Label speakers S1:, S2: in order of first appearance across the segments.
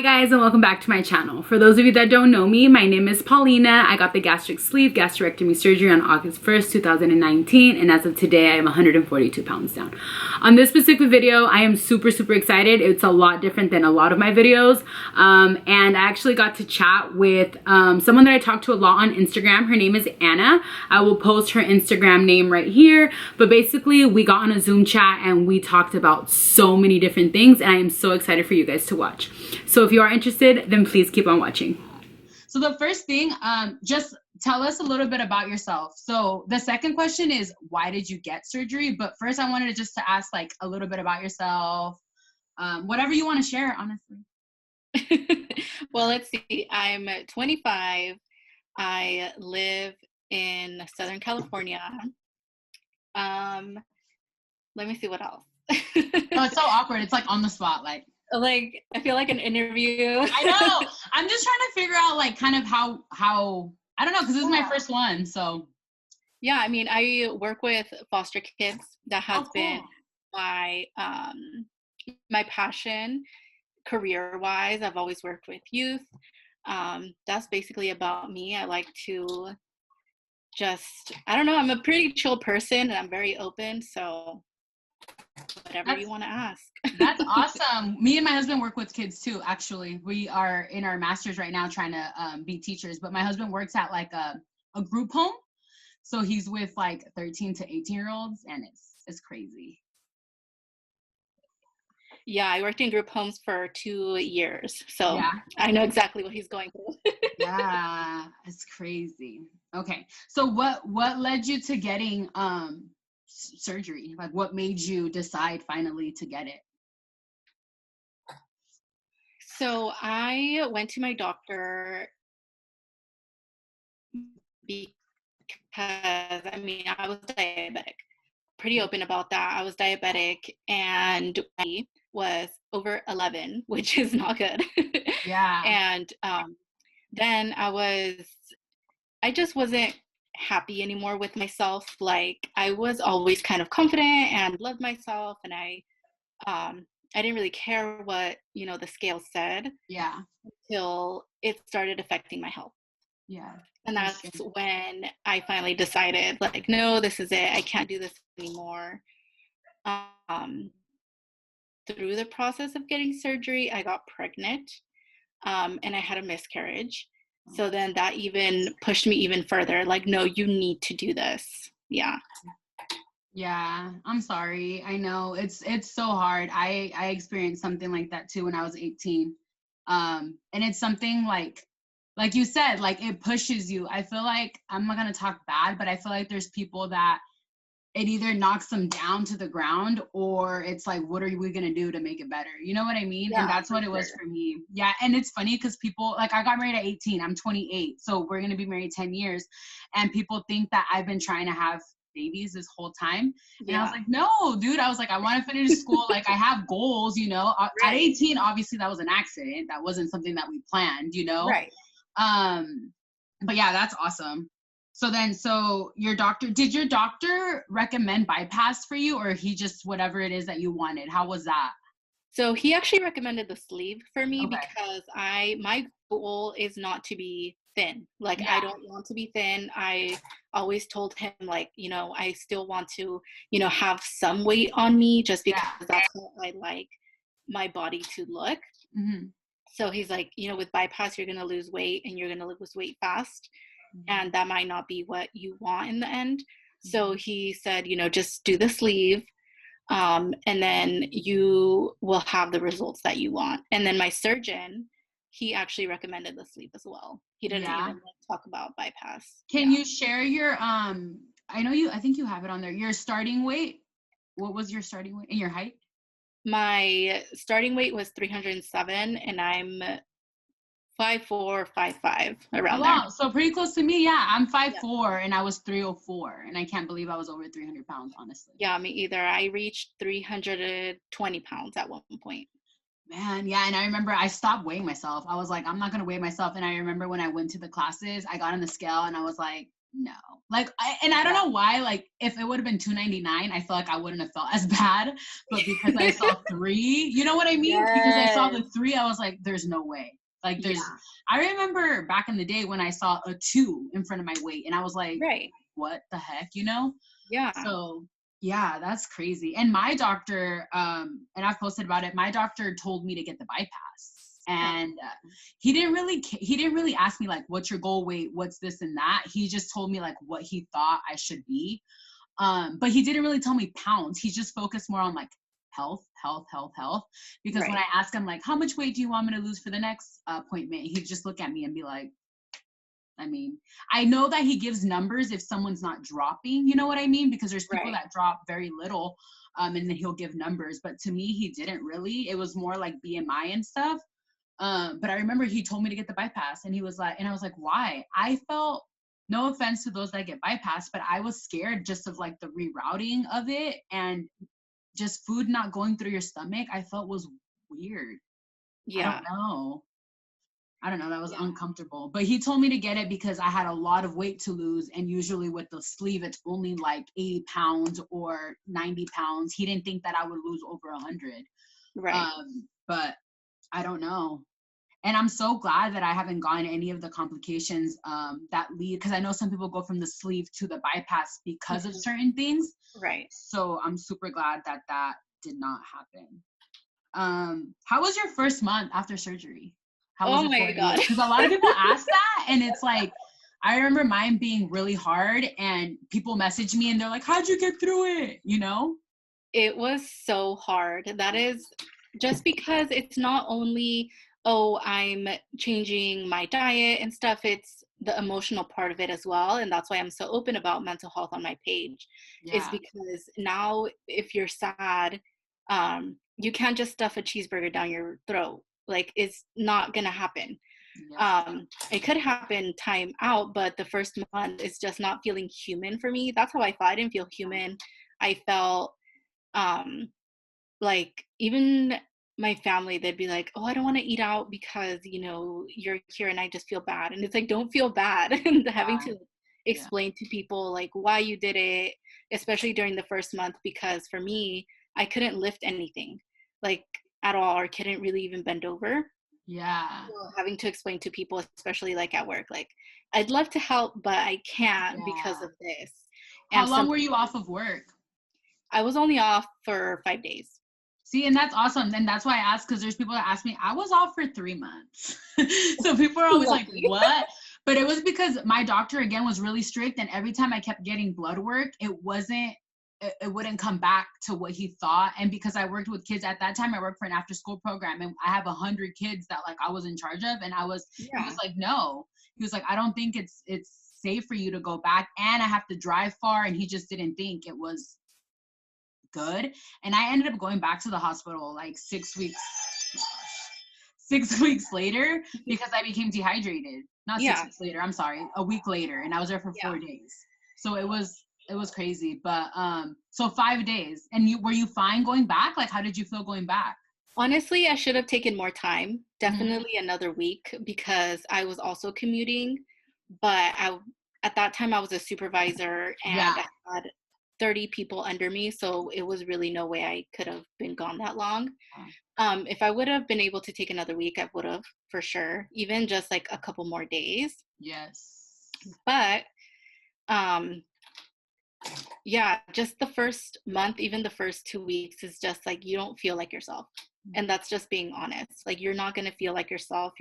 S1: Hi guys, and welcome back to my channel. For those of you that don't know me, my name is Paulina. I got the gastric sleeve gastrectomy surgery on August 1st, 2019, and as of today, I am 142 pounds down. On this specific video, I am super excited. It's a lot different than a lot of my videos, and I actually got to chat with someone that I talked to a lot on Instagram. Her name is Anna. I will post her Instagram name right here, but basically we got on a Zoom chat and we talked about so many different things, and I am so excited for you guys to watch. So if you are interested, then please keep on watching.
S2: So the first thing, just tell us a little bit about yourself. So the second question is, why did you get surgery? But first I wanted to ask like a little bit about yourself, whatever you want to share, honestly.
S3: Well, let's see. I'm 25. I live in Southern California. Let me see what else.
S2: Oh, it's so awkward. It's like on the spot, like
S3: I feel like an interview.
S2: I know. I'm just trying to figure out like kind of how I don't know, because this is my first one. So
S3: yeah, I mean, I work with foster kids. That has been my my passion career-wise. I've always worked with youth. That's basically about me. I like to I don't know, I'm a pretty chill person and I'm very open, so whatever you want to ask.
S2: That's awesome. Me and my husband work with kids too, actually. We are in our masters right now trying to be teachers, but my husband works at like a group home. So he's with like 13 to 18-year-olds, and it's crazy.
S3: Yeah, I worked in group homes for 2 years, so yeah. I know exactly what he's going through.
S2: Yeah, it's crazy. Okay, so what led you to getting surgery? Like, what made you decide finally to get it?
S3: So I went to my doctor because, I mean, I was diabetic. Pretty open about that. I was diabetic and I was over 11, which is not good.
S2: Yeah.
S3: And then I just wasn't happy anymore with myself. Like, I was always kind of confident and loved myself, and I didn't really care what, the scale said.
S2: Yeah.
S3: Until it started affecting my health.
S2: Yeah.
S3: And that's when I finally decided, like, no, this is it. I can't do this anymore. Through the process of getting surgery, I got pregnant, and I had a miscarriage. So then that even pushed me even further. Like, no, you need to do this. Yeah.
S2: Yeah, I'm sorry. I know it's so hard. I experienced something like that too when I was 18. And it's something like you said, like it pushes you. I feel like, I'm not gonna talk bad, but I feel like there's people that it either knocks them down to the ground, or it's like, what are we gonna do to make it better? You know what I mean? Yeah, and that's what it was for me. Yeah, and it's funny because people, like, I got married at 18. I'm 28, so we're gonna be married 10 years, and people think that I've been trying to have babies this whole time. And I was like, no, dude. I was like, I want to finish school. Like, I have goals, Right. At 18, obviously that was an accident. That wasn't something that we planned, Right. But yeah, that's awesome. So did your doctor recommend bypass for you, or he just whatever it is that you wanted? How was that?
S3: So he actually recommended the sleeve for me because my goal is not to be thin. Like, I don't want to be thin. I always told him, like, I still want to, have some weight on me just because that's how I like my body to look. Mm-hmm. So he's like, with bypass, you're going to lose weight and you're going to lose weight fast. Mm-hmm. And that might not be what you want in the end. Mm-hmm. So he said, just do the sleeve. And then you will have the results that you want. And then my surgeon, he actually recommended the sleeve as well. He didn't even talk about bypass.
S2: Can you share your, I think you have it on there, your starting weight? What was your starting weight and your height?
S3: My starting weight was 307 and I'm 5'4", 5'5", around there.
S2: So pretty close to me. Yeah, I'm 5'4", and I was 304, and I can't believe I was over 300 pounds, honestly.
S3: Yeah, me either. I reached 320 pounds at one point.
S2: Man, yeah, and I remember I stopped weighing myself. I was like, I'm not gonna weigh myself. And I remember when I went to the classes, I got on the scale and I was like, no. Like, I don't know why, like, if it would have been $2.99, I feel like I wouldn't have felt as bad. But because I saw 3, you know what I mean?
S3: Yes.
S2: Because I saw the 3, I was like, there's no way. Like, I remember back in the day when I saw a 2 in front of my weight, and I was like, what the heck, you know?
S3: Yeah.
S2: So, yeah, that's crazy. And my doctor, and I've posted about it, my doctor told me to get the bypass. And he didn't really ask me like, what's your goal weight, what's this and that. He just told me like what he thought I should be, but he didn't really tell me pounds. He just focused more on like health, because when I asked him like, how much weight do you want me to lose for the next appointment, he'd just look at me and be like, I mean, I know that he gives numbers if someone's not dropping, you know what I mean, because there's people that drop very little, and then he'll give numbers, but to me he didn't really. It was more like BMI and stuff. But I remember he told me to get the bypass, and he was like, and I was like, why? I felt, no offense to those that get bypassed, but I was scared just of like the rerouting of it, and just food not going through your stomach, I felt was weird.
S3: Yeah.
S2: I don't know. That was uncomfortable. But he told me to get it because I had a lot of weight to lose. And usually with the sleeve, it's only like 80 pounds or 90 pounds. He didn't think that I would lose over 100.
S3: Right.
S2: But I don't know. And I'm so glad that I haven't gotten any of the complications that lead, because I know some people go from the sleeve to the bypass because of certain things.
S3: Right.
S2: So I'm super glad that that did not happen. How was your first month after surgery? How was
S3: Oh my God.
S2: Because a lot of people ask that, and it's like, I remember mine being really hard, and people message me and they're like, how'd you get through it? You know?
S3: It was so hard. That is just because it's not only, oh, I'm changing my diet and stuff, it's the emotional part of it as well. And that's why I'm so open about mental health on my page, is because now if you're sad, you can't just stuff a cheeseburger down your throat. Like, it's not gonna happen. It could happen time out, but the first month is just not feeling human for me. That's how I felt. I didn't feel human. I felt like, even my family, they'd be like, oh, I don't want to eat out because, you know, you're here, and I just feel bad. And it's like, don't feel bad. And having to explain to people like why you did it, especially during the first month, because for me, I couldn't lift anything like at all, or couldn't really even bend over. So having to explain to people, especially like at work, like, I'd love to help, but I can't because of this.
S2: How long were you off of work?
S3: I was only off for 5 days.
S2: See, and that's awesome. And that's why I asked, because there's people that ask me, I was off for 3 months. So people are always like, what? But it was because my doctor, again, was really strict. And every time I kept getting blood work, it wouldn't come back to what he thought. And because I worked with kids at that time, I worked for an after school program, and I have 100 kids that like I was in charge of. And he was like, no, he was like, I don't think it's safe for you to go back. And I have to drive far. And he just didn't think it was good. And I ended up going back to the hospital like 6 weeks later, because I became dehydrated. Not 6 weeks later, I'm sorry, a week later, and I was there for 4 days. So it was crazy. But so 5 days. And were you fine going back? Like, how did you feel going back?
S3: Honestly, I should have taken more time, definitely another week, because I was also commuting. But at that time I was a supervisor, and I had 30 people under me, so it was really no way I could have been gone that long. If I would have been able to take another week, I would have, for sure, even just like a couple more days. But just the first month, even the first 2 weeks, is just like, you don't feel like yourself. And that's just being honest. Like, you're not going to feel like yourself.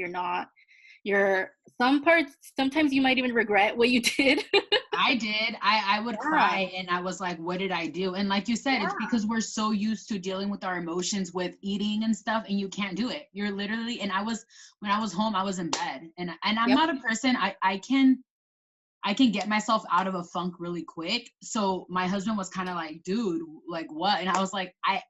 S3: Sometimes you might even regret what you did.
S2: I did. I would cry, and I was like, what did I do? And like you said, it's because we're so used to dealing with our emotions with eating and stuff, and you can't do it. You're literally, and when I was home, I was in bed, and I'm not a person, I can get myself out of a funk really quick. So my husband was kind of like, dude, like what? And I was like, I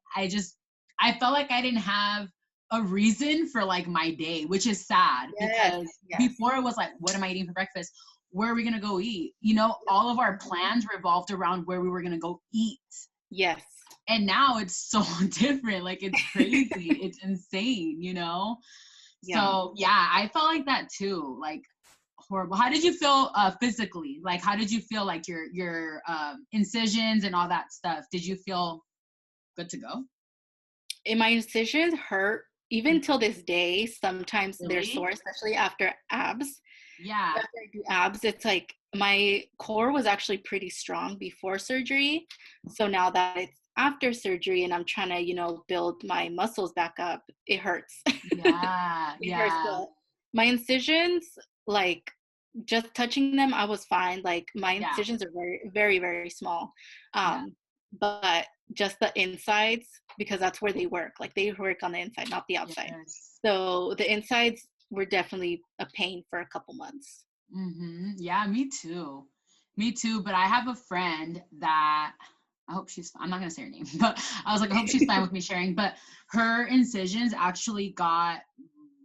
S2: felt like I didn't have a reason for like my day, which is sad, because before it was like, what am I eating for breakfast? Where are we going to go eat? You know, all of our plans revolved around where we were going to go eat.
S3: Yes.
S2: And now it's so different. Like, it's crazy. It's insane, you know? So I felt like that too. Like, horrible. How did you feel physically? Like, how did you feel like your incisions and all that stuff? Did you feel good to go?
S3: And my incisions hurt even till this day. Sometimes they're
S2: Really?
S3: sore, especially after abs.
S2: Yeah.
S3: After I do abs, it's like my core was actually pretty strong before surgery. So now that it's after surgery and I'm trying to, build my muscles back up, it hurts.
S2: Yeah.
S3: It hurts.
S2: Yeah.
S3: But my incisions, like just touching them, I was fine. Like my
S2: Yeah.
S3: incisions are very, very, very small. But just the insides, because that's where they work. Like they work on the inside, not the outside.
S2: Yes.
S3: So the insides were definitely a pain for a couple months.
S2: Mm-hmm. Yeah, me too. Me too. But I have a friend that I hope I'm not going to say her name, but I was like, I hope she's fine with me sharing. But her incisions actually got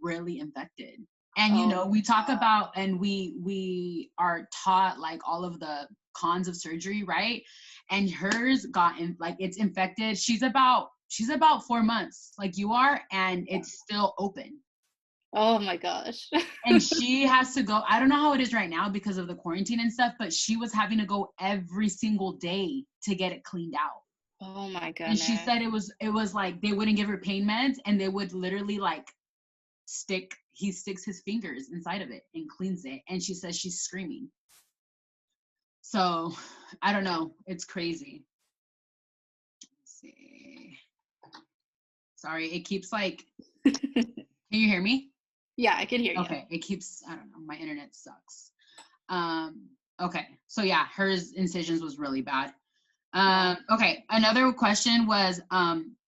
S2: really infected. And, we talk about, and we are taught like all of the cons of surgery, right? And hers got like it's infected. She's about 4 months like you are, and it's still open.
S3: Oh my gosh.
S2: And she has to go. I don't know how it is right now because of the quarantine and stuff, but she was having to go every single day to get it cleaned out.
S3: Oh my goodness.
S2: And she said it was like they wouldn't give her pain meds, and they would literally like he sticks his fingers inside of it and cleans it. And she says she's screaming. So I don't know. It's crazy. Let's see. Sorry, it keeps like, can you hear me?
S3: Yeah, I can hear you.
S2: Okay, it keeps, I don't know, my internet sucks. Okay, so yeah, hers incisions was really bad. Okay, another question was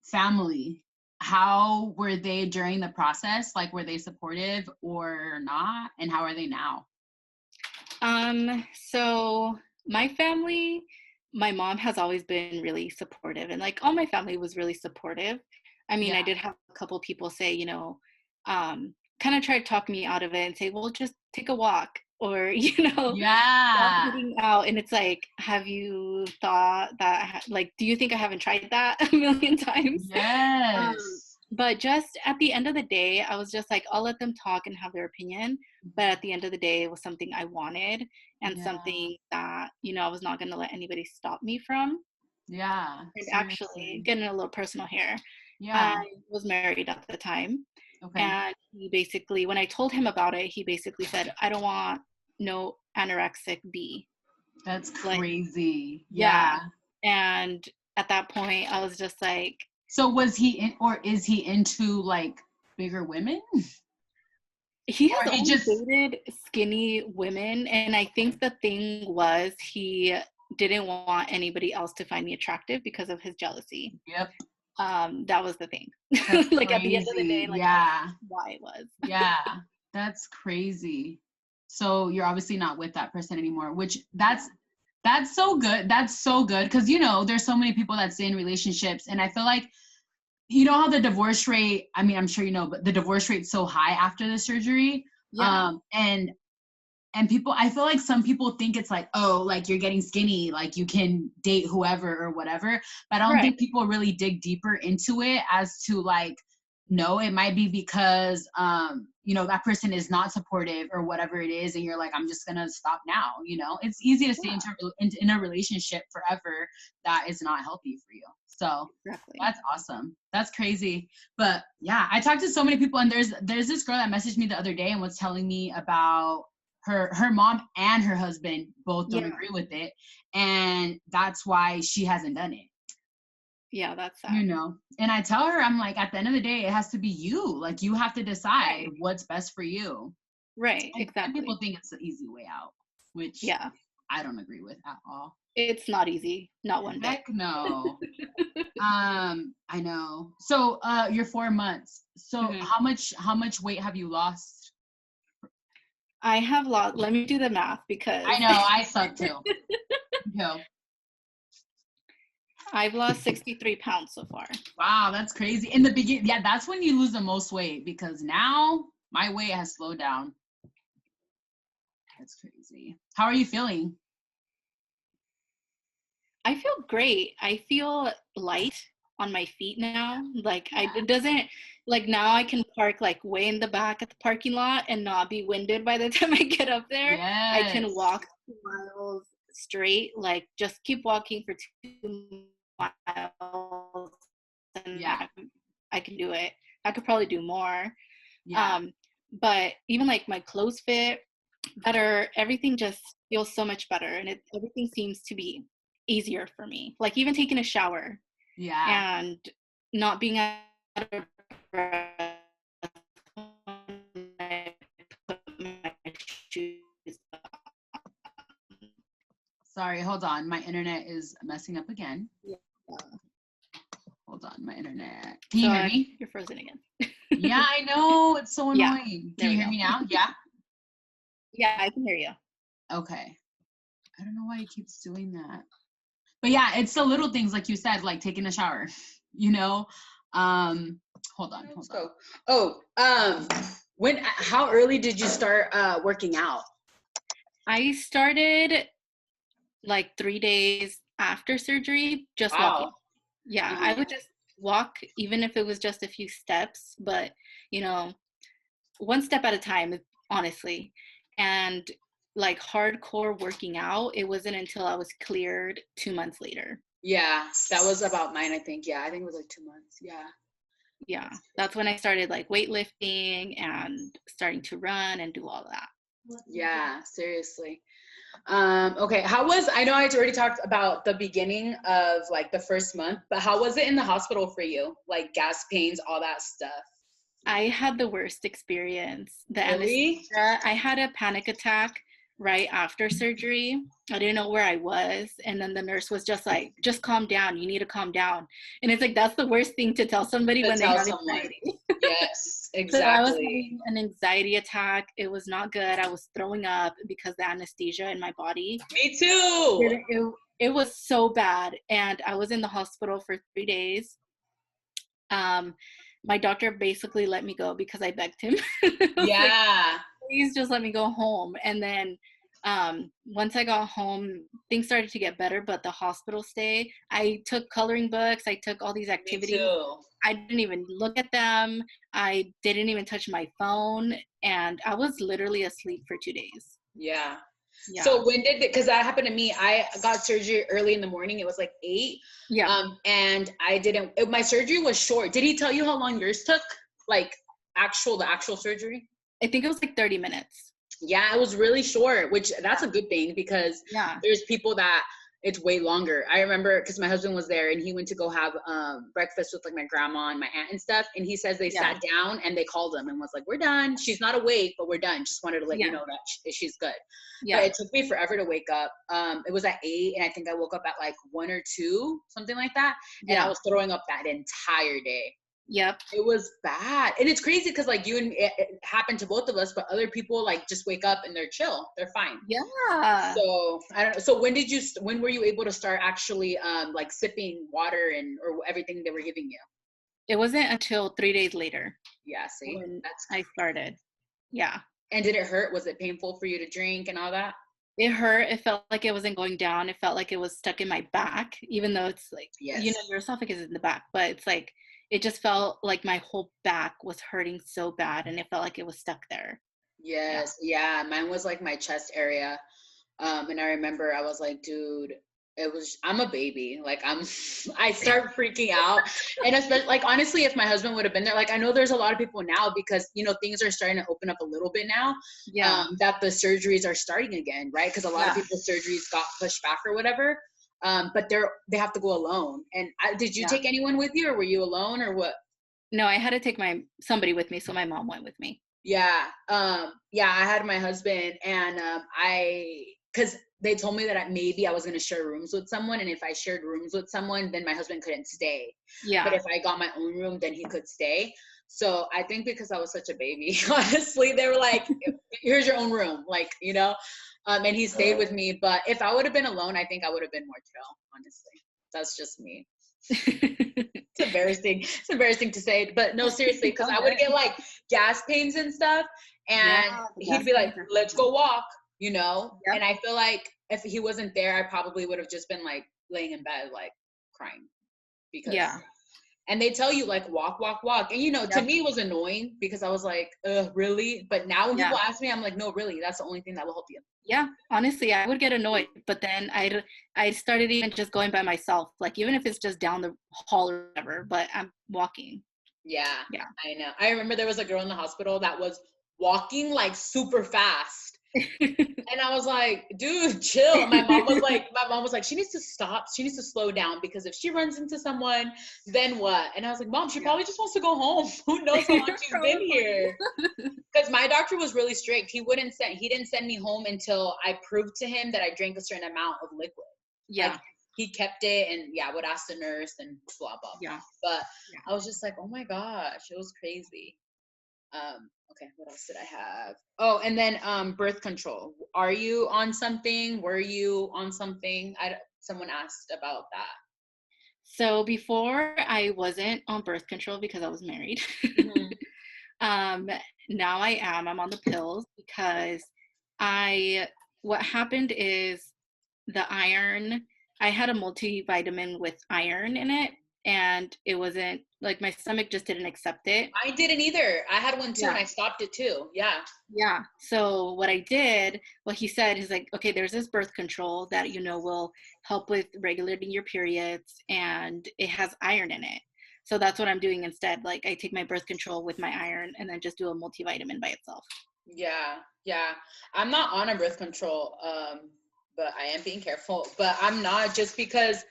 S2: family. How were they during the process? Like, were they supportive or not? And how are they now?
S3: So my family, my mom has always been really supportive, and like all my family was really supportive. I mean, I did have a couple people say, kind of try to talk me out of it and say, well, just take a walk or, stop eating out. And it's like, have you thought that, like, do you think I haven't tried that a million times?
S2: Yes.
S3: But just at the end of the day, I was just like, I'll let them talk and have their opinion. But at the end of the day, it was something I wanted and something that, I was not going to let anybody stop me from.
S2: Yeah.
S3: And actually, getting a little personal here.
S2: Yeah.
S3: I was married at the time.
S2: Okay.
S3: And he basically, when I told him about it, he basically said, I don't want no anorexic B.
S2: That's crazy.
S3: Like, yeah. And at that point, I was just like.
S2: So was he is he into like bigger women?
S3: He has only dated skinny women. And I think the thing was he didn't want anybody else to find me attractive because of his jealousy.
S2: Yep.
S3: That was the thing.
S2: Like
S3: crazy. At the end of the day, like that's why it was.
S2: Yeah. That's crazy. So you're obviously not with that person anymore, which that's so good. That's so good. Cause there's so many people that stay in relationships, and I feel like, how the divorce rate, I mean, I'm sure but the divorce rate's so high after the surgery.
S3: Yeah.
S2: And people, I feel like some people think it's like, oh, like you're getting skinny, like you can date whoever or whatever. But I don't think people really dig deeper into it as to like, no, it might be because, that person is not supportive or whatever it is. And you're like, I'm just going to stop now. It's easy to stay in a relationship forever that is not healthy for you. So That's awesome. That's crazy. But yeah, I talked to so many people, and there's this girl that messaged me the other day and was telling me about her mom and her husband both don't agree with it. And that's why she hasn't done it.
S3: Yeah, that's sad.
S2: And I tell her, I'm like, at the end of the day, it has to be you. Like, you have to decide what's best for you.
S3: Right,
S2: and
S3: exactly.
S2: People think it's the easy way out, which I don't agree with at all.
S3: It's not easy. Not one bit.
S2: Heck no. I know. So you're 4 months. So how much weight have you lost?
S3: I have lost, let me do the math because
S2: I know, I suck too. No.
S3: I've lost 63 pounds so far.
S2: Wow, that's crazy. In the beginning, that's when you lose the most weight, because now my weight has slowed down. That's crazy. How are you feeling?
S3: I feel great. I feel light. on my feet now. Like it doesn't, like now I can park like way in the back at the parking lot and not be winded by the time I get up there.
S2: Yes.
S3: I can walk 2 miles straight, like just keep walking for 2 miles and I can do it. I could probably do more. But even like my clothes fit better, everything just feels so much better, and everything seems to be easier for me. Like even taking a shower and not being out of breath when I put my shoes on.
S2: Sorry, hold on. My internet is messing up again.
S3: Yeah.
S2: Hold on, my internet. Can you hear me?
S3: You're frozen again.
S2: Yeah, I know. It's so annoying. Can you hear me now? Yeah?
S3: Yeah, I can hear you.
S2: Okay. I don't know why it keeps doing that. But yeah, it's the little things like you said, like taking a shower, you know? Hold on. How early did you start working out?
S3: I started like 3 days after surgery, just walking. Yeah, I would just walk, even if it was just a few steps, but you know, one step at a time, honestly. And like hardcore working out, it wasn't until I was cleared 2 months later.
S2: Yeah, that was about mine, I think. Yeah, I think it was like 2 months.
S3: Yeah, that's when I started like weightlifting and starting to run and do all that.
S2: Yeah, seriously. Okay, I know I already talked about the beginning of like the first month, but how was it in the hospital for you? Like gas pains, all that stuff.
S3: I had the worst experience. The
S2: Really?
S3: anesthesia, I had a panic attack right after surgery. I didn't know where I was. And then the nurse was just like, just calm down. You need to calm down. And it's like, that's the worst thing to tell somebody when they have anxiety.
S2: Yes, exactly.
S3: So I was having an anxiety attack. It was not good. I was throwing up because the anesthesia in my body.
S2: Me too.
S3: It was so bad. And I was in the hospital for 3 days. My doctor basically let me go because I begged him.
S2: Yeah.
S3: Like, please just let me go home. And then once I got home, things started to get better, but the hospital stay, I took coloring books. I took all these activities.
S2: Me too.
S3: I didn't even look at them. I didn't even touch my phone. And I was literally asleep for 2 days.
S2: Yeah. So when did it, because that happened to me, I got surgery early in the morning. It was like 8.
S3: Yeah.
S2: And my surgery was short. Did he tell you how long yours took? Like the actual surgery?
S3: I think it was like 30 minutes.
S2: Yeah, it was really short, which that's a good thing because there's people that it's way longer. I remember because my husband was there and he went to go have breakfast with like my grandma and my aunt and stuff. And he says they sat down and they called him and was like, we're done. She's not awake, but we're done. Just wanted to let you know that she's good. Yeah. But it took me forever to wake up. It was at 8 and I think I woke up at like 1 or 2, something like that. And I was throwing up that entire day.
S3: Yep.
S2: It was bad. And it's crazy because like it happened to both of us, but other people like just wake up and they're chill. They're fine.
S3: Yeah.
S2: So I don't know. So when were you able to start actually like sipping water or everything they were giving you?
S3: It wasn't until 3 days later.
S2: Yeah, see?
S3: When I started. Yeah.
S2: And did it hurt? Was it painful for you to drink and all that?
S3: It hurt. It felt like it wasn't going down. It felt like it was stuck in my back, even though it's like, you know, your esophagus is in the back, but it's like, it just felt like my whole back was hurting so bad and it felt like it was stuck there.
S2: Yes. Yeah. Mine was like my chest area. And I remember I was like, dude, I'm a baby. Like I start freaking out. And especially like, honestly, if my husband would have been there, like, I know there's a lot of people now because, you know, things are starting to open up a little bit now, that the surgeries are starting again. Right. Cause a lot of people's surgeries got pushed back or whatever. But they have to go alone. And did you take anyone with you or were you alone or what?
S3: No, I had to take somebody with me. So my mom went with me.
S2: Yeah. I had my husband and cause they told me that maybe I was going to share rooms with someone. And if I shared rooms with someone, then my husband couldn't stay. Yeah. But if I got my own room, then he could stay. So I think because I was such a baby, honestly, they were like, here's your own room. Like, you know, and he stayed with me. But if I would have been alone, I think I would have been more chill, honestly. That's just me. It's embarrassing. It's embarrassing to say, but no, seriously, because I would get like gas pains and stuff. And he'd be like, let's go walk, you know? Yep. And I feel like if he wasn't there, I probably would have just been like laying in bed, like crying. Because
S1: And they tell you like walk, walk, walk. And you know, to me it was annoying because I was like, really? But now when people ask me, I'm like, no, really, that's the only thing that will help you.
S3: Yeah, honestly, I would get annoyed, but then I started even just going by myself, like even if it's just down the hall or whatever, but I'm walking.
S1: Yeah, I know. I remember there was a girl in the hospital that was walking like super fast. And I was like, dude, chill. My mom was like, she needs to stop. She needs to slow down because if she runs into someone, then what? And I was like, Mom, she probably just wants to go home. Who knows how long she's been here? Because my doctor was really strict. He didn't send me home until I proved to him that I drank a certain amount of liquid.
S3: Yeah.
S1: Like, he kept it and would ask the nurse and blah, blah, blah.
S3: Yeah.
S1: But I was just like, oh my gosh, it was crazy. Okay, what else did I have? Oh, and then birth control. Are you on something? Were you on something? Someone asked about that.
S3: So before I wasn't on birth control because I was married. Now I am. I'm on the pills because what happened is the iron, I had a multivitamin with iron in it, and it wasn't like my stomach just didn't accept it.
S1: I didn't either. I had one too, and I stopped it too. Yeah.
S3: So what I did, what he said is like, okay, there's this birth control that will help with regulating your periods, and it has iron in it. So that's what I'm doing instead. Like I take my birth control with my iron and then just do a multivitamin by itself.
S1: Yeah. I'm not on a birth control, but I am being careful. But I'm not, just because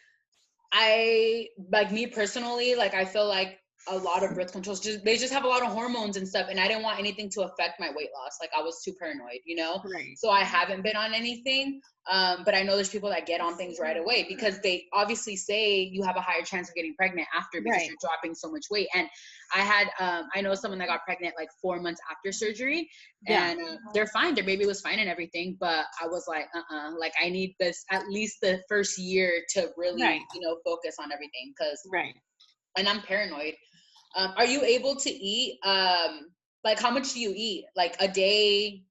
S1: me personally, like I feel like a lot of birth controls they just have a lot of hormones and stuff, and I didn't want anything to affect my weight loss. Like I was too paranoid,
S3: Right.
S1: So I haven't been on anything. But I know there's people that get on things right away because they obviously say you have a higher chance of getting pregnant after because you're dropping so much weight. And I know someone that got pregnant like 4 months after surgery, and they're fine. Their baby was fine and everything. But I was like, like I need this at least the first year to really, focus on everything. And I'm paranoid. Are you able to eat? Like how much do you eat? Like a day,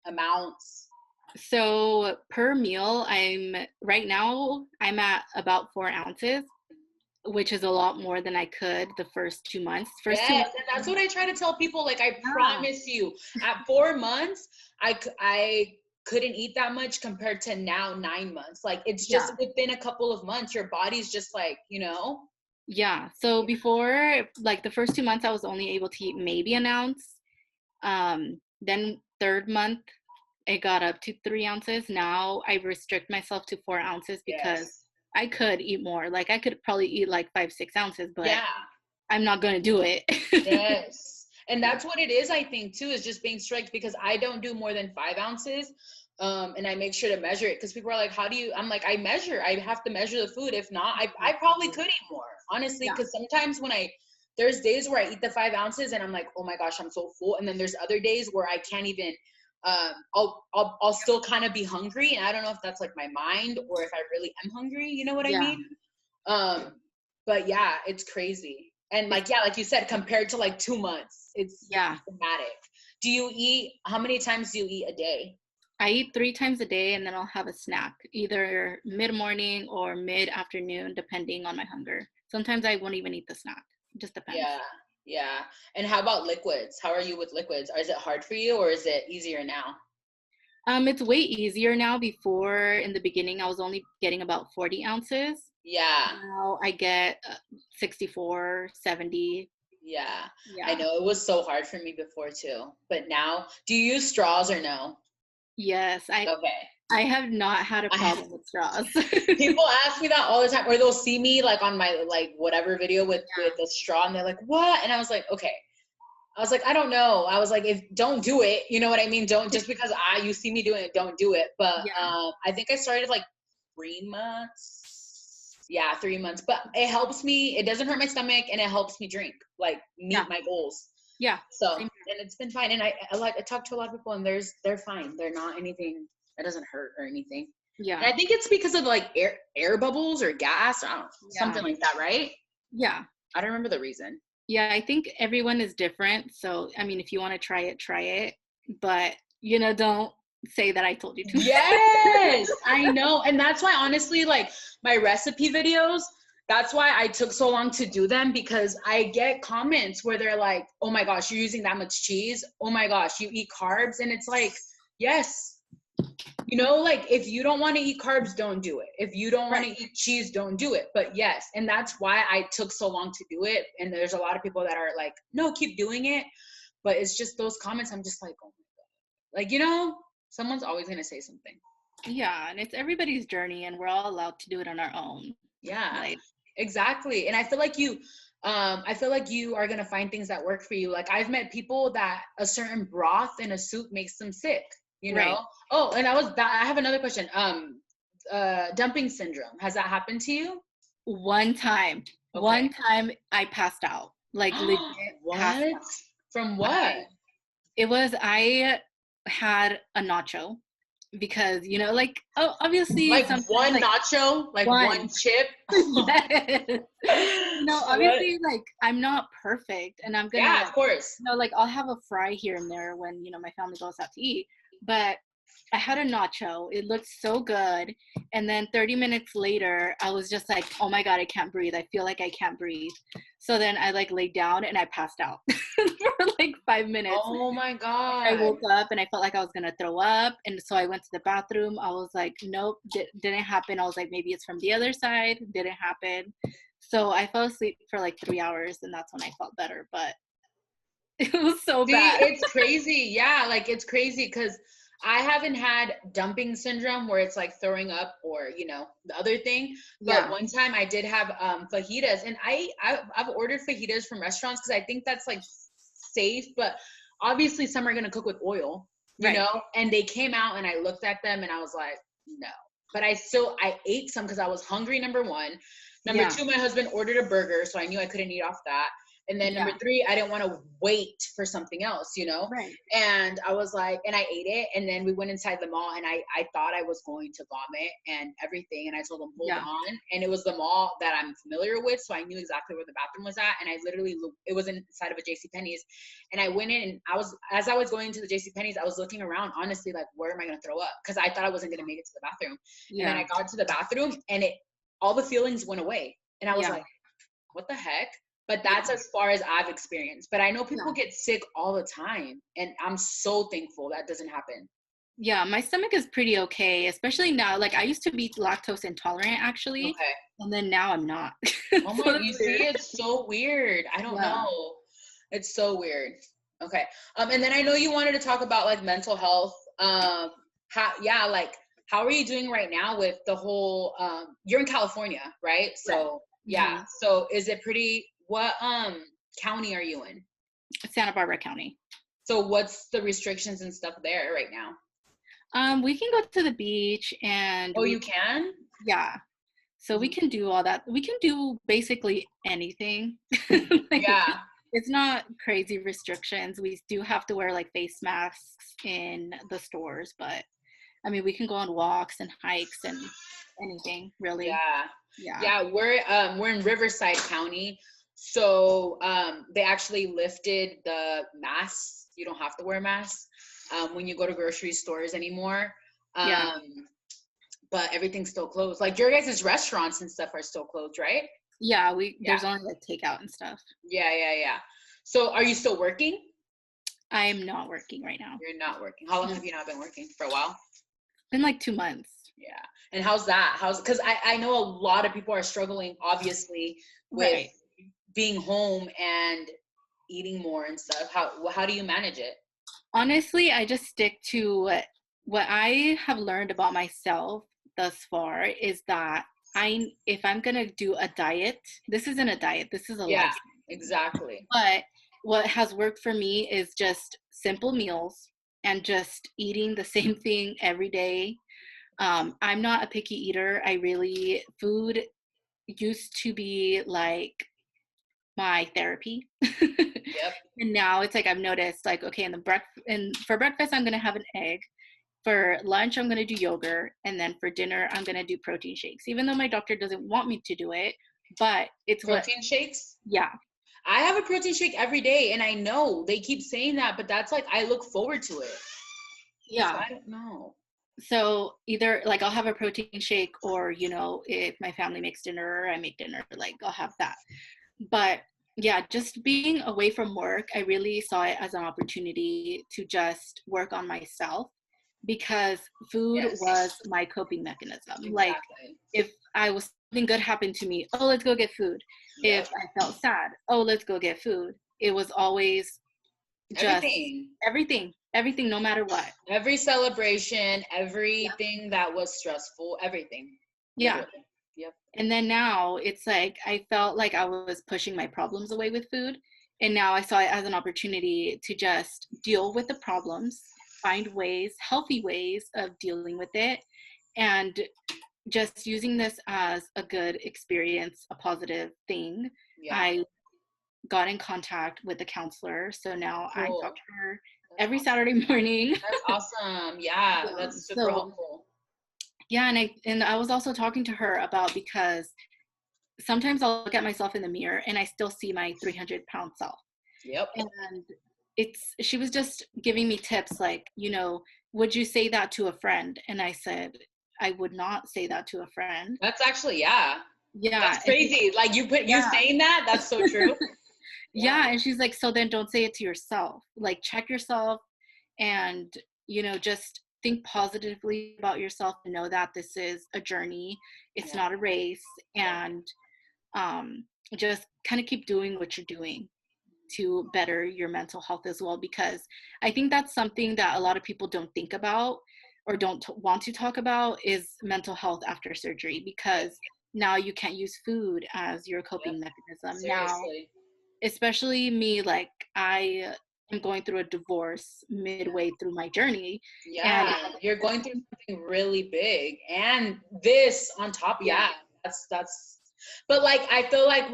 S1: amounts?
S3: So per meal, right now I'm at about 4 ounces, which is a lot more than I could the first 2 months.
S1: And that's what I try to tell people. Like I promise you, at 4 months, I couldn't eat that much compared to now 9 months. Like it's just within a couple of months, your body's just like,
S3: Yeah. So before, like the first 2 months, I was only able to eat maybe an ounce. Then 3rd month, it got up to 3 ounces. Now I restrict myself to 4 ounces because I could eat more. Like I could probably eat like 5-6 ounces, but I'm not going to do it.
S1: And that's what it is, I think, too, is just being strict, because I don't do more than 5 ounces. And I make sure to measure it, because people are like, how do you, I'm like, I have to measure the food. If not, I probably could eat more, honestly, because sometimes there's days where I eat the 5 ounces and I'm like, oh my gosh, I'm so full. And then there's other days where I can't even, I'll still kind of be hungry. And I don't know if that's like my mind or if I really am hungry, you know what I mean? But yeah, it's crazy. And like you said, compared to like 2 months, it's dramatic. How many times do you eat a day?
S3: I eat 3 times a day, and then I'll have a snack, either mid-morning or mid-afternoon, depending on my hunger. Sometimes I won't even eat the snack. It just depends.
S1: Yeah. And how about liquids? How are you with liquids? Is it hard for you, or is it easier now?
S3: It's way easier now. Before, in the beginning, I was only getting about 40 ounces. Now I get 64, 70.
S1: I know it was so hard for me before too. But now, do you use straws or no?
S3: Yes. I have not had a problem with straws.
S1: People ask me that all the time, or they'll see me like on my like whatever video with the straw, and they're like, what? And I was like, okay. I was like, I don't know. I was like, don't do it. You know what I mean? Don't, just because you see me doing it, don't do it. But I think I started like 3 months. 3 months. But it helps me. It doesn't hurt my stomach, and it helps me drink, like meet my goals. So, and it's been fine. And I talk to a lot of people, and they're fine. They're not anything that doesn't hurt or anything. And I think it's because of like air bubbles or gas, I don't know, something like that, right? I don't remember the reason.
S3: I think everyone is different. So, I mean, if you want to try it. But, don't say that I told you to.
S1: Yes, I know. And that's why, honestly, like my recipe videos, that's why I took so long to do them, because I get comments where they're like, oh my gosh, you're using that much cheese. Oh my gosh, you eat carbs. And it's like, yes, you know, like if you don't want to eat carbs, don't do it. If you don't want to eat cheese, don't do it. But yes, and that's why I took so long to do it. And there's a lot of people that are like, no, keep doing it. But it's just those comments. I'm just like, oh my God. Like, you know, someone's always going to say something.
S3: Yeah. And it's everybody's journey, and we're all allowed to do it on our own.
S1: Yeah,
S3: Like,
S1: exactly. And I feel like you are going to find things that work for you. Like I've met people that a certain broth in a soup makes them sick, you know?
S3: Right.
S1: Oh, and I have another question. Dumping syndrome. Has that happened to you?
S3: One time I passed out, like legit. Passed
S1: What?
S3: out.
S1: From what?
S3: I had a nacho, because, you know, like, oh, obviously
S1: Like one nacho, like one chip.
S3: Yes. No, obviously, like, I'm not perfect, and I'm gonna,
S1: yeah, of course,
S3: you know, like, I'll have a fry here and there when, you know, my family goes out to eat, but I had a nacho. It looked so good. And then 30 minutes later, I was just like, oh my God, I can't breathe. I feel like I can't breathe. So then I like laid down and I passed out for like 5 minutes.
S1: Oh my God.
S3: I woke up and I felt like I was going to throw up. And so I went to the bathroom. I was like, nope, didn't happen. I was like, maybe it's from the other side. Didn't happen. So I fell asleep for like 3 hours, and that's when I felt better. But it was so bad.
S1: It's crazy. Yeah, like it's crazy because I haven't had dumping syndrome where it's like throwing up or, you know, the other thing. But one time I did have fajitas, and I've ordered fajitas from restaurants because I think that's like safe. But obviously some are going to cook with oil, you know, and they came out and I looked at them and I was like, no. But I ate some because I was hungry, number one. Number two, my husband ordered a burger, so I knew I couldn't eat off that. And then number three, I didn't want to wait for something else, you know?
S3: Right.
S1: And I was like, and I ate it. And then we went inside the mall and I thought I was going to vomit and everything. And I told them, hold on. And it was the mall that I'm familiar with. So I knew exactly where the bathroom was at. And I literally it was inside of a JCPenney's. And I went in and as I was going to the JCPenney's, I was looking around, honestly, like, where am I going to throw up? Because I thought I wasn't going to make it to the bathroom. And then I got to the bathroom and all the feelings went away. And I was like, what the heck? But that's as far as I've experienced. But I know people get sick all the time. And I'm so thankful that doesn't happen.
S3: Yeah, my stomach is pretty okay, especially now. Like, I used to be lactose intolerant, actually.
S1: Okay.
S3: And then now I'm not.
S1: Oh my, you see, it's so weird. I don't know. It's so weird. Okay. And then I know you wanted to talk about like mental health. How are you doing right now with the whole, you're in California, right? So So is it pretty, what county are you in?
S3: Santa Barbara County.
S1: So what's the restrictions and stuff there right now?
S3: We can go to the beach and
S1: you can?
S3: Yeah. So we can do all that. We can do basically anything. It's not crazy restrictions. We do have to wear like face masks in the stores, but I mean, we can go on walks and hikes and anything really.
S1: Yeah, we're in Riverside County. So they actually lifted the masks. You don't have to wear masks when you go to grocery stores anymore. But everything's still closed. Like your guys' restaurants and stuff are still closed, right?
S3: Yeah, there's only like takeout and stuff.
S1: Yeah. So are you still working?
S3: I am not working right now.
S1: You're not working. How long have you not been working? For a while?
S3: It's been like 2 months.
S1: Yeah. And how's that? Because I know a lot of people are struggling, obviously, with being home and eating more and stuff. How do you manage it?
S3: Honestly, I just stick to what I have learned about myself thus far is that if I'm gonna do a diet, this isn't a diet, this is a lifestyle.
S1: Exactly.
S3: But what has worked for me is just simple meals and just eating the same thing every day. I'm not a picky eater. Food used to be like my therapy. And now it's like I've noticed like, okay, for breakfast I'm gonna have an egg. For lunch I'm gonna do yogurt, and then for dinner I'm gonna do protein shakes. Even though my doctor doesn't want me to do it, but it's
S1: protein shakes.
S3: Yeah.
S1: I have a protein shake every day, and I know they keep saying that, but that's like I look forward to it.
S3: Yeah.
S1: So I don't know.
S3: So either like I'll have a protein shake, or, you know, if my family makes dinner or I make dinner, like I'll have that. But yeah, just being away from work, I really saw it as an opportunity to just work on myself, because food
S4: Yes.
S3: was my coping mechanism.
S4: Exactly.
S3: Like if I was something good happened to me, oh, let's go get food.
S4: Yep.
S3: If I felt sad, oh, let's go get food. It was always just everything, no matter what.
S4: Every celebration, everything that was stressful, everything.
S3: Yeah.
S4: Literally. Yep.
S3: And then now it's like I felt like I was pushing my problems away with food. And now I saw it as an opportunity to just deal with the problems, find ways, healthy ways of dealing with it, and just using this as a good experience, a positive thing.
S4: Yeah.
S3: I got in contact with a counselor. So now I
S4: Cool.
S3: talk to her every Saturday morning.
S4: That's awesome. Yeah, that's super helpful.
S3: Yeah, and I was also talking to her about, because sometimes I'll look at myself in the mirror and I still see my 300-pound self.
S4: Yep.
S3: And she was just giving me tips like, you know, would you say that to a friend? And I said, I would not say that to a friend.
S4: That's actually, yeah.
S3: Yeah.
S4: That's crazy. Like you saying that, that's so true.
S3: Yeah. And she's like, so then don't say it to yourself. Like check yourself and, you know, just think positively about yourself and know that this is a journey. It's not a race. And just kind of keep doing what you're doing to better your mental health as well, because I think that's something that a lot of people don't think about or don't want to talk about, is mental health after surgery, because now you can't use food as your coping mechanism.
S4: Seriously.
S3: Now, especially me, like I am going through a divorce midway through my journey.
S4: Yeah, and you're going through something really big, and this on top. Yeah, that's. But like, I feel like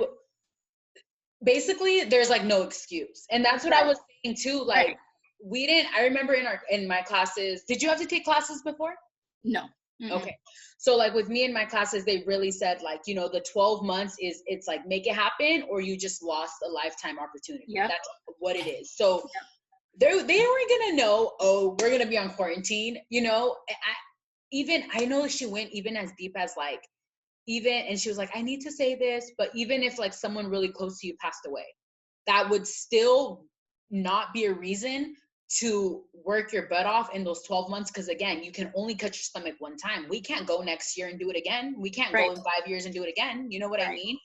S4: basically there's like no excuse, and that's what I was saying too. Like we didn't. I remember in my classes. Did you have to take classes before?
S3: No.
S4: Mm-mm. Okay. So like with me in my classes, they really said like, you know, the 12 months it's like make it happen or you just lost a lifetime opportunity. That's what it is. So they weren't going to know, oh, we're going to be on quarantine, you know. I know she went even as deep as like, and she was like, I need to say this, but even if like someone really close to you passed away, that would still not be a reason to work your butt off in those 12 months. Because again, you can only cut your stomach one time. We can't go next year and do it again. We can't go in 5 years and do it again. You know what I mean?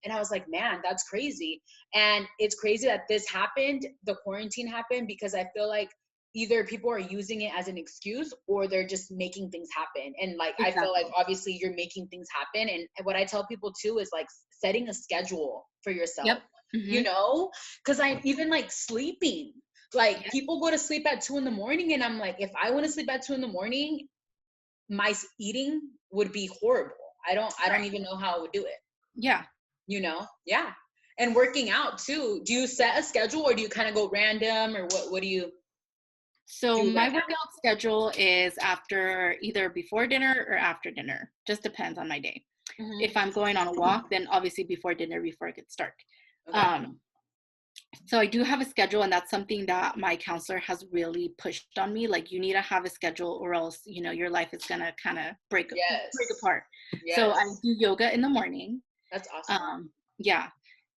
S4: And I was like, man, that's crazy. And it's crazy that this happened, the quarantine happened, because I feel like either people are using it as an excuse or they're just making things happen. And like, I feel like obviously you're making things happen. And what I tell people too is like setting a schedule for yourself, you know, because I'm even like sleeping. Like people go to sleep at 2 a.m. and I'm like, if I want to sleep at 2 a.m, my eating would be horrible. I don't even know how I would do it.
S3: Yeah.
S4: You know? Yeah. And working out too. Do you set a schedule or do you kind of go random, or what do you?
S3: So my workout schedule is either before dinner or after dinner. Just depends on my day. If I'm going on a walk, then obviously before dinner, before it gets dark. Okay. So I do have a schedule, and that's something that my counselor has really pushed on me. Like, you need to have a schedule or else, you know, your life is going to kind of break apart. So I do yoga in the morning.
S4: That's awesome.
S3: Yeah.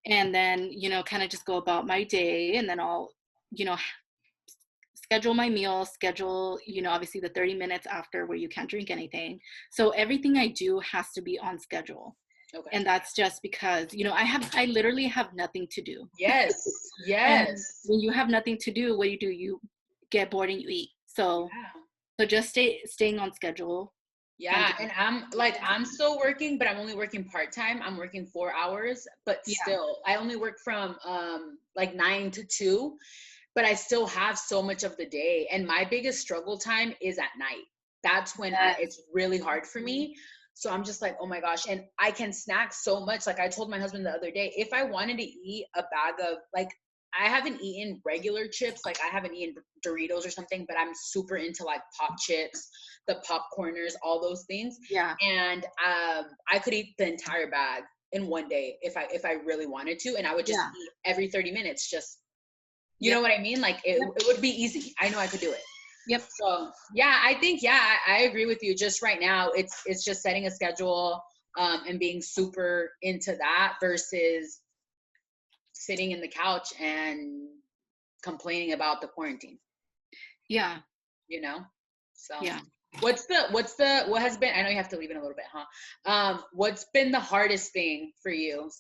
S3: And then, you know, kind of just go about my day, and then I'll, you know, schedule my meals, you know, obviously the 30 minutes after where you can't drink anything. So everything I do has to be on schedule. Okay. And that's just because, you know, I literally have nothing to do.
S4: Yes.
S3: And when you have nothing to do, what do? You get bored and you eat. So just staying on schedule.
S4: Yeah. And I'm still working, but I'm only working part-time. I'm working 4 hours, but still I only work from like 9 to 2. But I still have so much of the day. And my biggest struggle time is at night. That's when it's really hard for me. So I'm just like, oh my gosh. And I can snack so much. Like I told my husband the other day, if I wanted to eat a bag of, like, I haven't eaten regular chips. Like I haven't eaten Doritos or something, but I'm super into like pop chips, the popcorners, all those things. Yeah. And I could eat the entire bag in one day if I really wanted to. And I would just eat every 30 minutes, just, you know what I mean? Like it would be easy. I know I could do it.
S3: Yep.
S4: So yeah, I think, I agree with you. Just right now, it's just setting a schedule and being super into that versus sitting in the couch and complaining about the quarantine.
S3: Yeah.
S4: You know? So
S3: yeah.
S4: what has been, I know you have to leave in a little bit, huh? What's been the hardest thing for you,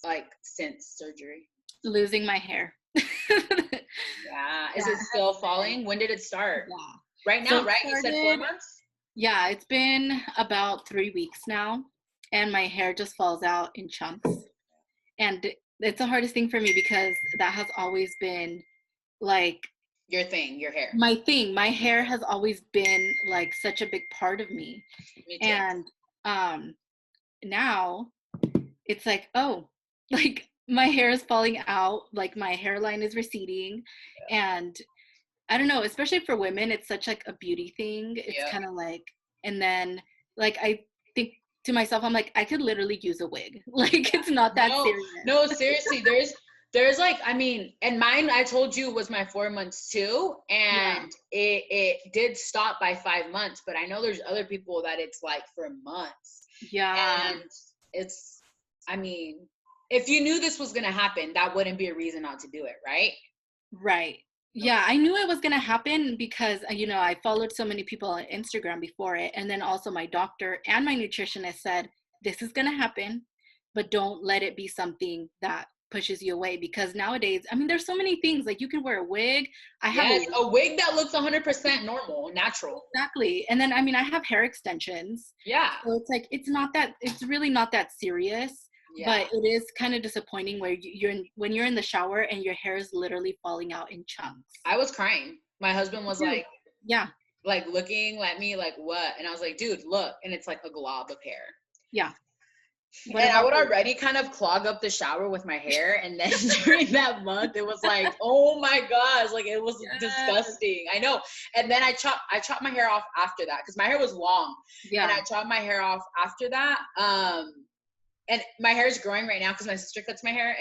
S4: like, since surgery?
S3: Losing my hair.
S4: Yeah. Is it still falling? When did it start?
S3: Yeah.
S4: Right now, right? You said 4 months?
S3: Yeah, it's been about 3 weeks now, and my hair just falls out in chunks. And it's the hardest thing for me because that has always been like
S4: your thing, your hair.
S3: My thing. My hair has always been like such a big part of me.
S4: Me too.
S3: And now it's like, oh, like my hair is falling out, like my hairline is receding. And I don't know, especially for women, it's such like a beauty thing. It's kind of like, and then like I think to myself, I'm like, I could literally use a wig. Like it's not that serious.
S4: No, seriously, there's like, I mean, and mine, I told you, was my 4 months too, and it did stop by 5 months, but I know there's other people that it's like for months.
S3: Yeah.
S4: And it's, I mean, if you knew this was gonna happen, that wouldn't be a reason not to do it, right?
S3: Right. Yeah, I knew it was going to happen because, you know, I followed so many people on Instagram before it. And then also my doctor and my nutritionist said, this is going to happen, but don't let it be something that pushes you away. Because nowadays, I mean, there's so many things. Like you can wear a wig. I have
S4: a wig that looks 100% normal, natural.
S3: Exactly. And then, I mean, I have hair extensions.
S4: Yeah.
S3: So it's like, it's really not that serious. Yeah. But it is kind of disappointing where when you're in the shower and your hair is literally falling out in chunks.
S4: I was crying. My husband was like,
S3: yeah,
S4: like looking at me like, what? And I was like, dude, look. And it's like a glob of hair.
S3: Yeah.
S4: And I would already kind of clog up the shower with my hair. And then during that month, it was like, oh my gosh, like it was disgusting. I know. And then I chopped my hair off after that because my hair was long. Yeah. And I chopped my hair off after that. And my hair is growing right now because my sister cuts my hair,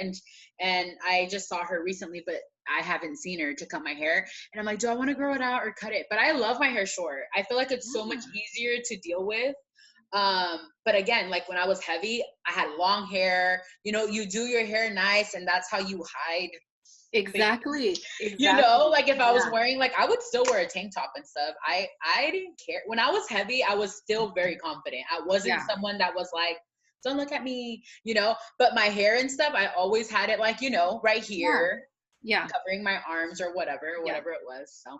S4: and I just saw her recently, but I haven't seen her to cut my hair. And I'm like, do I want to grow it out or cut it? But I love my hair short. I feel like it's so much easier to deal with. But again, like when I was heavy, I had long hair. You know, you do your hair nice, and that's how you hide.
S3: Exactly.
S4: You know, like if I was wearing, like I would still wear a tank top and stuff. I didn't care. When I was heavy, I was still very confident. I wasn't someone that was like, don't look at me, you know, but my hair and stuff, I always had it like, you know, right here, covering my arms or whatever it was. So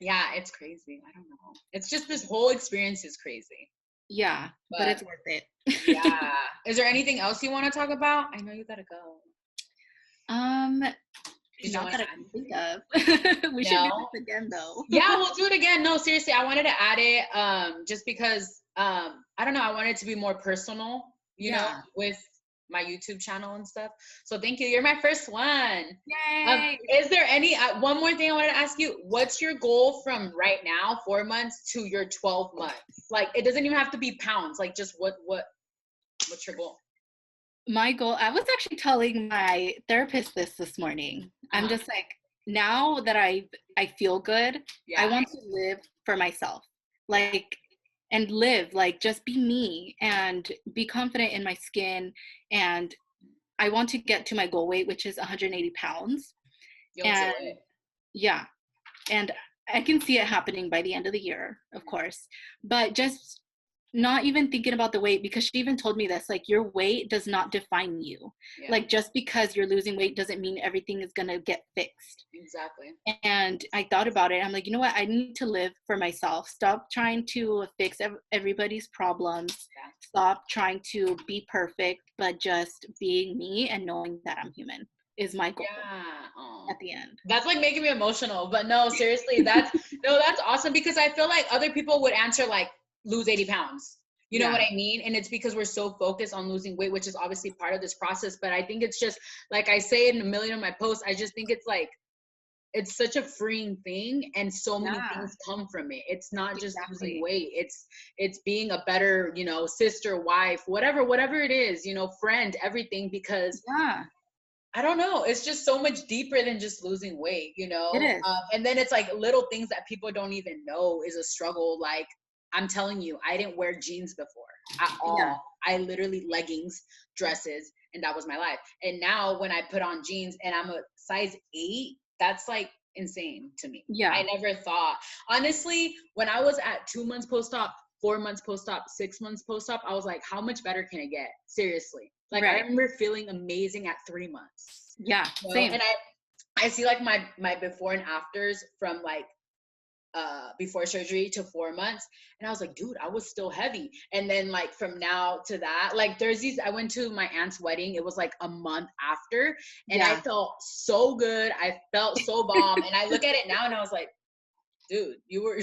S4: yeah, it's crazy. I don't know. It's just, this whole experience is crazy.
S3: Yeah, but it's worth it.
S4: Yeah. Is there anything else you want to talk about? I know you gotta go.
S3: Not that I can think of. We should do this again though.
S4: Yeah, we'll do it again. No, seriously, I wanted to add it just because I don't know, I wanted it to be more personal, you know, with my YouTube channel and stuff. So thank you. You're my first one.
S3: Yay!
S4: Is there any one more thing I wanted to ask you? What's your goal from right now, 4 months, to your 12 months? Like, it doesn't even have to be pounds. Like, just what's your goal?
S3: My goal, I was actually telling my therapist this morning. I'm just like, now that I feel good, I want to live for myself. Like, and live, like, just be me and be confident in my skin. And I want to get to my goal weight, which is 180 pounds. And yeah, and I can see it happening by the end of the year, of course, but just not even thinking about the weight, because she even told me this, like, your weight does not define you. Like, just because you're losing weight doesn't mean everything is going to get fixed.
S4: Exactly.
S3: And I thought about it. I'm like, you know what? I need to live for myself. Stop trying to fix everybody's problems. Stop trying to be perfect, but just being me and knowing that I'm human is my goal at the end.
S4: That's like making me emotional, but no, seriously, that's awesome, because I feel like other people would answer like, lose 80 pounds. You know what I mean? And it's because we're so focused on losing weight, which is obviously part of this process. But I think it's just, like I say in a million of my posts, I just think it's like, it's such a freeing thing, and so many things come from it. It's not just losing weight. It's being a better, you know, sister, wife, whatever it is, you know, friend, everything, because I don't know. It's just so much deeper than just losing weight, you know?
S3: It is.
S4: And then it's like little things that people don't even know is a struggle. Like, I'm telling you, I didn't wear jeans before at all.
S3: Yeah.
S4: I literally leggings, dresses, and that was my life. And now when I put on jeans and I'm a size 8, that's like insane to me.
S3: Yeah.
S4: I never thought. Honestly, when I was at 2 months post-op, 4 months post-op, 6 months post-op, I was like, how much better can it get? Seriously. Like,
S3: Right.
S4: I remember feeling amazing at 3 months.
S3: Yeah,
S4: You know?
S3: same.
S4: And I see like my before and afters from like before surgery to 4 months, and I was like, dude, I was still heavy. And then like from now to that, like there's these, I went to my aunt's wedding, it was like a month after, and I felt so good, I felt so bomb. And I look at it now and I was like, dude, you were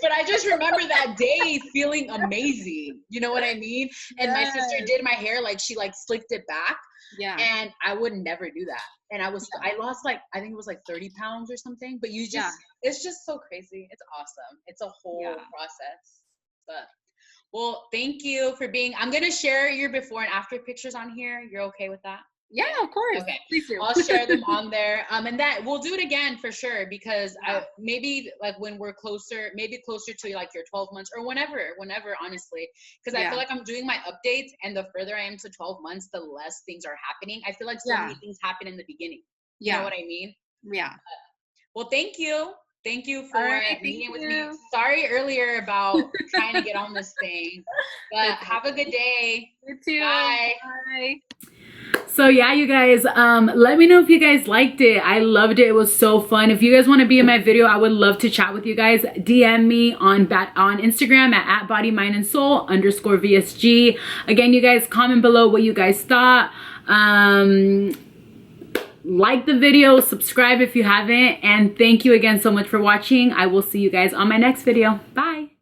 S4: but I just remember that day feeling amazing, you know what I mean? And my sister did my hair, like she like slicked it back.
S3: Yeah.
S4: And I would never do that. And I lost like, I think it was like 30 pounds or something, but you just, it's just so crazy. It's awesome. It's a whole process. But, well, thank you for being, I'm going to share your before and after pictures on here. You're okay with that?
S3: Yeah, of course.
S4: Okay.
S3: Please do.
S4: I'll share them on there. And that we'll do it again for sure, because maybe like when we're closer, maybe closer to like your 12 months or whenever, honestly, because I feel like I'm doing my updates, and the further I am to 12 months, the less things are happening. I feel like so many things happen in the beginning. You know what I mean?
S3: Yeah.
S4: Well, thank you. Thank you for meeting with me. Sorry earlier about trying to get on this thing, but have a good day.
S3: You too.
S4: Bye.
S3: Bye.
S1: So yeah, you guys, let me know if you guys liked it. I loved it. It was so fun. If you guys want to be in my video, I would love to chat with you guys. DM me on Instagram at @bodymindandsoul_VSG. Again, you guys, comment below what you guys thought. Like the video, subscribe if you haven't, and thank you again so much for watching. I will see you guys on my next video. Bye.